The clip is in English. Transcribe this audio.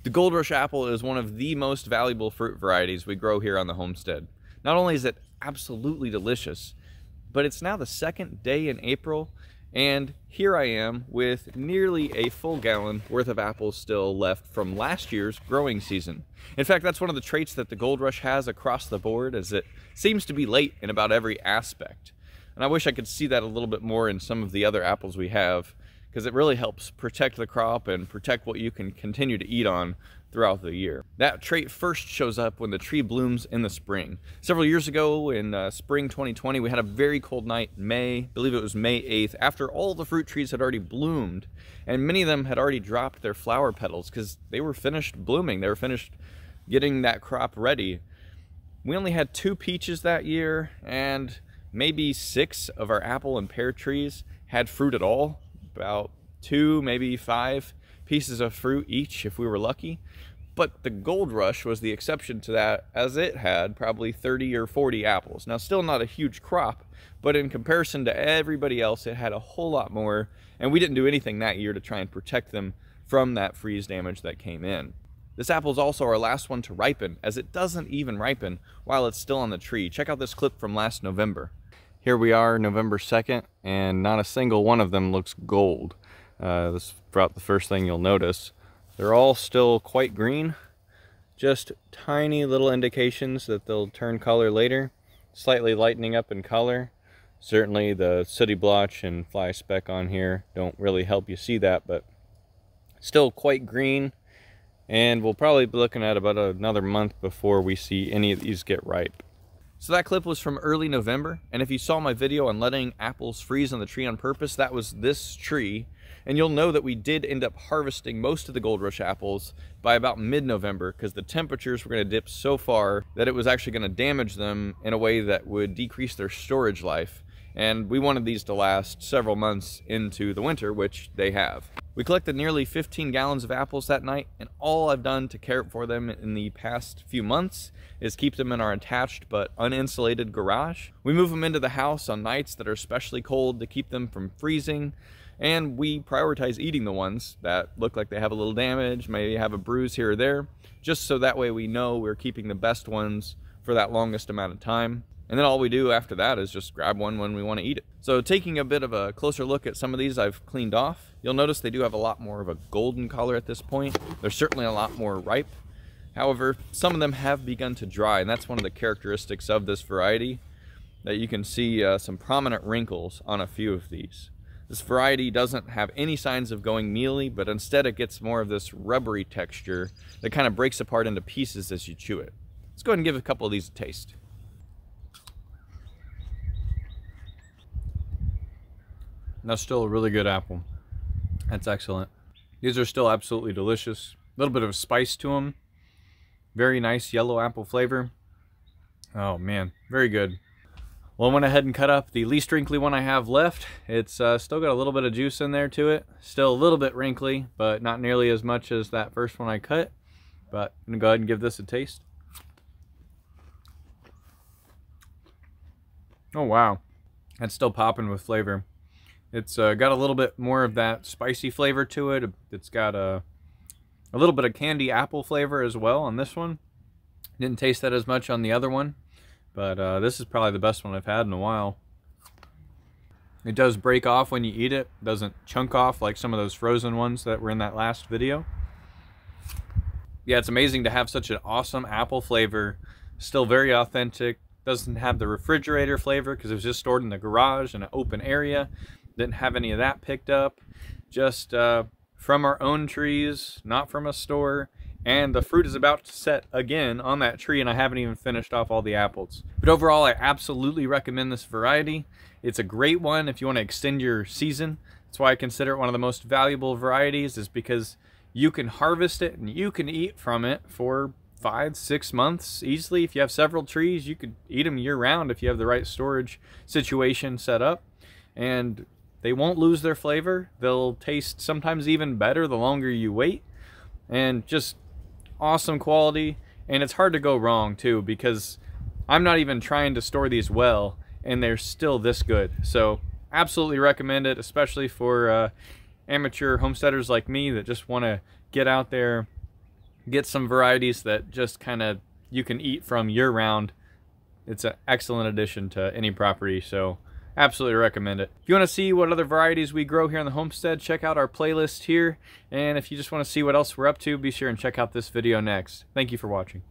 The Goldrush apple is one of the most valuable fruit varieties we grow here on the homestead. Not only is it absolutely delicious, but it's now the second day in April, and here I am with nearly a full gallon worth of apples still left from last year's growing season. In fact, that's one of the traits that the Goldrush has across the board, is it seems to be late in about every aspect. And I wish I could see that a little bit more in some of the other apples we have, because it really helps protect the crop and protect what you can continue to eat on throughout the year. That trait first shows up when the tree blooms in the spring. Several years ago in spring 2020, we had a very cold night in May, I believe it was May 8th, after all the fruit trees had already bloomed, and many of them had already dropped their flower petals because they were finished blooming. They were finished getting that crop ready. We only had 2 peaches that year, and maybe 6 of our apple and pear trees had fruit at all. About 2, maybe 5 pieces of fruit each if we were lucky. But the Goldrush was the exception to that, as it had probably 30 or 40 apples. Now, still not a huge crop, but in comparison to everybody else, it had a whole lot more, and we didn't do anything that year to try and protect them from that freeze damage that came in. This apple is also our last one to ripen, as it doesn't even ripen while it's still on the tree. Check out this clip from last November. Here we are, November 2nd, and not a single one of them looks gold. This is about the first thing you'll notice. They're all still quite green, just tiny little indications that they'll turn color later, slightly lightening up in color. Certainly the sooty blotch and fly speck on here don't really help you see that, but still quite green, and we'll probably be looking at about another month before we see any of these get ripe. So that clip was from early November, and if you saw my video on letting apples freeze on the tree on purpose, that was this tree. And you'll know that we did end up harvesting most of the Goldrush apples by about mid-November, because the temperatures were going to dip so far that it was actually going to damage them in a way that would decrease their storage life. And we wanted these to last several months into the winter, which they have. We collected nearly 15 gallons of apples that night, and all I've done to care for them in the past few months is keep them in our attached but uninsulated garage. We move them into the house on nights that are especially cold to keep them from freezing, and we prioritize eating the ones that look like they have a little damage, maybe have a bruise here or there, just so that way we know we're keeping the best ones for that longest amount of time. And then all we do after that is just grab one when we want to eat it. So taking a bit of a closer look at some of these I've cleaned off, you'll notice they do have a lot more of a golden color at this point. They're certainly a lot more ripe. However, some of them have begun to dry, and that's one of the characteristics of this variety, that you can see some prominent wrinkles on a few of these. This variety doesn't have any signs of going mealy, but instead it gets more of this rubbery texture that kind of breaks apart into pieces as you chew it. Let's go ahead and give a couple of these a taste. That's still a really good apple. That's excellent. These are still absolutely delicious. A little bit of spice to them. Very nice yellow apple flavor. Oh man, very good. Well, I went ahead and cut up the least wrinkly one I have left. It's still got a little bit of juice in there to it. Still a little bit wrinkly, but not nearly as much as that first one I cut. But I'm gonna go ahead and give this a taste. Oh wow, that's still popping with flavor. It's got a little bit more of that spicy flavor to it. It's got a little bit of candy apple flavor as well on this one. Didn't taste that as much on the other one, but this is probably the best one I've had in a while. It does break off when you eat it. It doesn't chunk off like some of those frozen ones that were in that last video. Yeah, it's amazing to have such an awesome apple flavor. Still very authentic. Doesn't have the refrigerator flavor because it was just stored in the garage in an open area. Didn't have any of that picked up. Just from our own trees, not from a store. And the fruit is about to set again on that tree, and I haven't even finished off all the apples. But overall, I absolutely recommend this variety. It's a great one if you want to extend your season. That's why I consider it one of the most valuable varieties, is because you can harvest it and you can eat from it for 5-6 months easily. If you have several trees, you could eat them year round if you have the right storage situation set up. And they won't lose their flavor. They'll taste sometimes even better the longer you wait. And just awesome quality. And it's hard to go wrong too, because I'm not even trying to store these well and they're still this good. So absolutely recommend it, especially for amateur homesteaders like me that just want to get out there, get some varieties that just kind of you can eat from year-round. It's an excellent addition to any property, so absolutely recommend it. If you want to see what other varieties we grow here on the homestead, check out our playlist here. And if you just want to see what else we're up to, be sure and check out this video next. Thank you for watching.